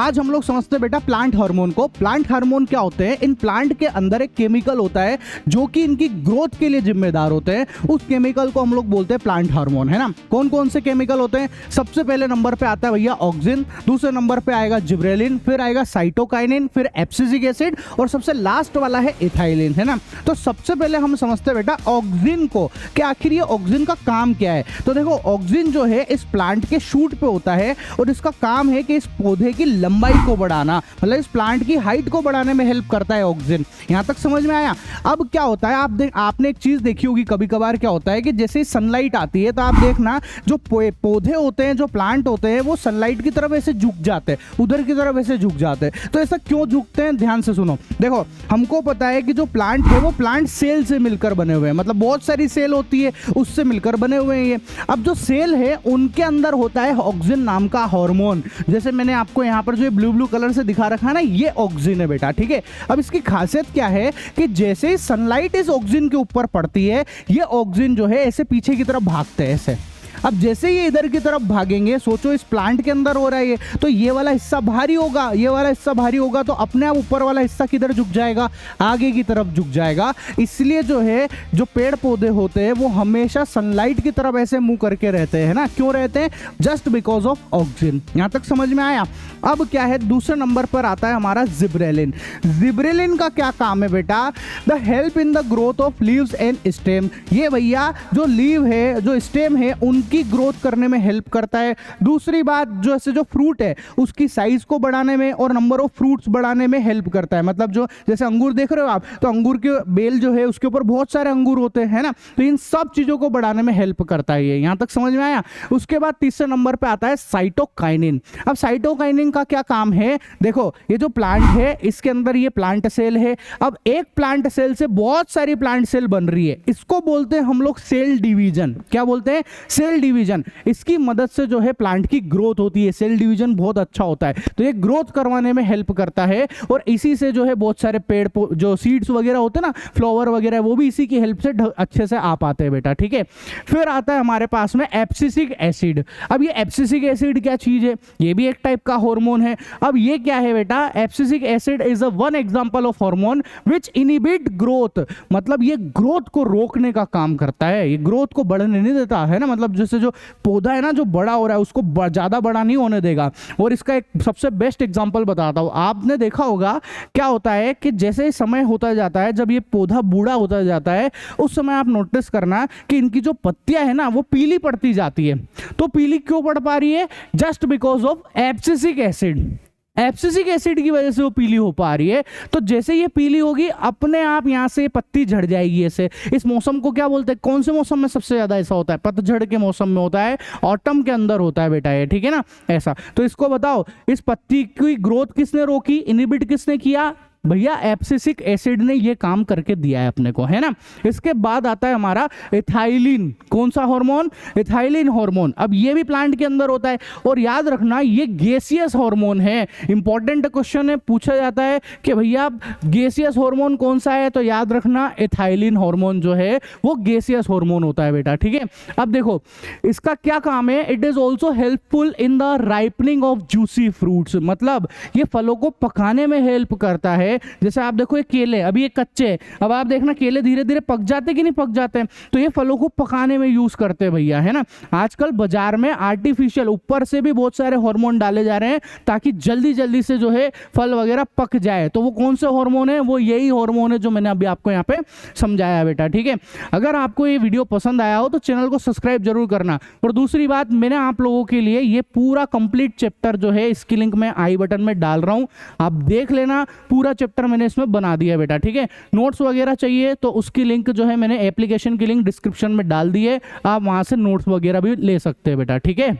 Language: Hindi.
आज हम लोग समझते हैं बेटा प्लांट हार्मोन को। प्लांट हार्मोन क्या होते हैं? इन प्लांट के अंदर एक केमिकल होता है जो कि इनकी ग्रोथ के लिए जिम्मेदार होते हैं। उस केमिकल को हम लोग बोलते हैं प्लांट हार्मोन, है ना। कौन कौन से केमिकल होते हैं? सबसे पहले नंबर पे आता है भैया ऑक्सिन, दूसरे नंबर पे आएगा जिब्रेलिन, फिर आएगा साइटोकाइनिन, फिर एब्सिसिक एसिड और सबसे लास्ट वाला है इथाइलिन, है ना। तो सबसे पहले हम समझते हैं बेटा ऑक्सिन को कि आखिर ये ऑक्सिन का काम क्या है। तो देखो ऑक्सिन जो है इस प्लांट के शूट पे होता है और इसका काम है कि इस पौधे की लंबाई को बढ़ाना, मतलब इस प्लांट की हाइट को बढ़ाने में हेल्प करता है ऑक्सिन। यहां तक समझ में आया? अब क्या होता है, आपने एक चीज देखी होगी कभी कभार, क्या होता है कि जैसे सनलाइट आती है तो आप देखना जो पौधे होते हैं, जो प्लांट होते हैं, वो सनलाइट की तरफ ऐसे झुक जाते हैं, उधर की तरफ ऐसे झुक जाते हैं। तो ऐसा क्यों झुकते हैं? ध्यान से सुनो। देखो हमको पता है कि जो प्लांट है वो प्लांट सेल से मिलकर बने हुए हैं, मतलब बहुत सारी सेल होती है उससे मिलकर बने हुए हैं ये। अब जो सेल है उनके अंदर होता है ऑक्सिन नाम का हार्मोन। जैसे मैंने आपको यहाँ पर जो ब्लू ब्लू कलर से दिखा रखा है ना, ये ऑक्सिन है बेटा, ठीक है। अब इसकी खासियत क्या है कि जैसे ही सनलाइट इस ऑक्सिन के ऊपर पड़ती है, ये ऑक्सिन जो है ऐसे पीछे की तरफ भागते हैं ऐसे। अब जैसे ये इधर की तरफ भागेंगे, सोचो इस प्लांट के अंदर हो रहा है ये, तो ये वाला हिस्सा भारी होगा, ये वाला हिस्सा भारी होगा, तो अपने आप ऊपर वाला हिस्सा किधर झुक जाएगा? आगे की तरफ झुक जाएगा। इसलिए जो है जो पेड़ पौधे होते हैं वो हमेशा सनलाइट की तरफ ऐसे मुंह करके रहते हैं ना। क्यों रहते हैं? Just because of auxin. यहां तक समझ में आया? अब क्या है, दूसरे नंबर पर आता है हमारा जिब्रेलिन। जिब्रेलिन का क्या काम है बेटा? The help in the growth of leaves and stem. ये भैया जो लीव है, जो स्टेम है, की ग्रोथ करने में हेल्प करता है। दूसरी बात, जो ऐसे जो फ्रूट है उसकी साइज को बढ़ाने में और नंबर ऑफ फ्रूट्स बढ़ाने में हेल्प करता है। मतलब जो जैसे अंगूर देख रहे हो आप, तो अंगूर के बेल जो है उसके ऊपर बहुत सारे अंगूर होते हैं ना, तो इन सब चीजों को बढ़ाने में हेल्प करता है ये। यहां तक समझ में आया? उसके बाद तीसरे नंबर पे आता है साइटोकाइनिन। अब साइटोकाइनिन का क्या काम है? देखो ये जो प्लांट है इसके अंदर ये प्लांट सेल है। अब एक प्लांट सेल से बहुत सारी प्लांट सेल बन रही है, इसको बोलते हैं हम लोग सेल डिवीजन। क्या बोलते हैं? Cell division. इसकी मदद से जो है प्लांट की ग्रोथ होती है। सेल डिवीजन बहुत अच्छा होता है, तो ये ग्रोथ करवाने में हेल्प करता है और इसी से जो है बहुत सारे पेड़ जो सीड्स वगैरह होते हैं ना, फ्लावर वगैरह, वो भी इसी की हेल्प से अच्छे से आ पाते हैं बेटा, ठीक है। फिर आता है हमारे पास में एब्सिसिक एसिड। अब ये एब्सिसिक एसिड क्या चीज है? ये भी एक टाइप का हार्मोन है। अब ये क्या है बेटा? Abscisic acid is a one example of hormone which inhibit growth. मतलब ये ग्रोथ को रोकने का काम करता है, ये ग्रोथ को बढ़ने नहीं देता है ना। मतलब जैसे जो पौधा है ना जो बड़ा हो रहा है उसको ज्यादा बड़ा नहीं होने देगा। और इसका एक सबसे बेस्ट एग्जांपल बताता हूं। आपने देखा होगा क्या होता है कि जैसे समय होता जाता है, जब ये पौधा बूढ़ा होता जाता है, उस समय आप नोटिस करना कि इनकी जो पत्तियां है ना वो पीली पड़ती जाती है। तो पीली क्यों पड़ पा रही है? Just because of abscisic acid. Abscisic acid की वजह से वो पीली हो पा रही है। तो जैसे ये पीली होगी, अपने आप यहां से पत्ती झड़ जाएगी ऐसे। इस मौसम को क्या बोलते हैं? कौन से मौसम में सबसे ज्यादा ऐसा होता है? पतझड़ के मौसम में होता है, ऑटम के अंदर होता है बेटा ये, ठीक है ना, ऐसा। तो इसको बताओ, इस पत्ती की ग्रोथ किसने रोकी, इनहिबिट किसने किया? भैया एब्सिसिक एसिड ने ये काम करके दिया है अपने को, है ना। इसके बाद आता है हमारा इथाइलिन। कौन सा हार्मोन? Ethylene hormone. अब ये भी प्लांट के अंदर होता है और याद रखना ये गैसियस हार्मोन है। इंपॉर्टेंट क्वेश्चन है, पूछा जाता है कि भैया गैसियस हार्मोन कौन सा है, तो याद रखना इथाइलिन हार्मोन जो है वो गैसियस हार्मोन होता है बेटा, ठीक है। अब देखो इसका क्या काम है? It is also helpful in the ripening of juicy fruits. मतलब ये फलों को पकाने में हेल्प करता है। जैसे आप देखो ये केले अभी ये कच्चे हैं, अब आप देखना केले धीरे धीरे पक जाते कि नहीं पक जाते हैं, तो ये फलों को पकाने में यूज करते हैं भैया, है ना। आजकल बाजार में आर्टिफिशियल ऊपर से भी बहुत सारे हार्मोन डाले जा रहे हैं ताकि जल्दी जल्दी से जो है फल वगैरह पक जाए। तो वो कौन से हार्मोन है? वो यही हार्मोन है जो मैंने अभी आपको यहाँ पे समझाया बेटा, ठीक है। अगर आपको ये वीडियो पसंद आया हो तो चैनल को सब्सक्राइब जरूर करना। और दूसरी बात, मैंने आप लोगों के लिए ये पूरा कंप्लीट चैप्टर जो है इसकी लिंक मैं आई बटन में डाल रहा हूं, आप देख लेना। पूरा चैप्टर मैंने इसमें बना दिया बेटा, ठीक है। नोट्स वगैरह चाहिए तो उसकी लिंक जो है मैंने एप्लीकेशन की लिंक डिस्क्रिप्शन में डाल दी है, आप वहां से नोट्स वगैरह भी ले सकते हैं बेटा, ठीक है।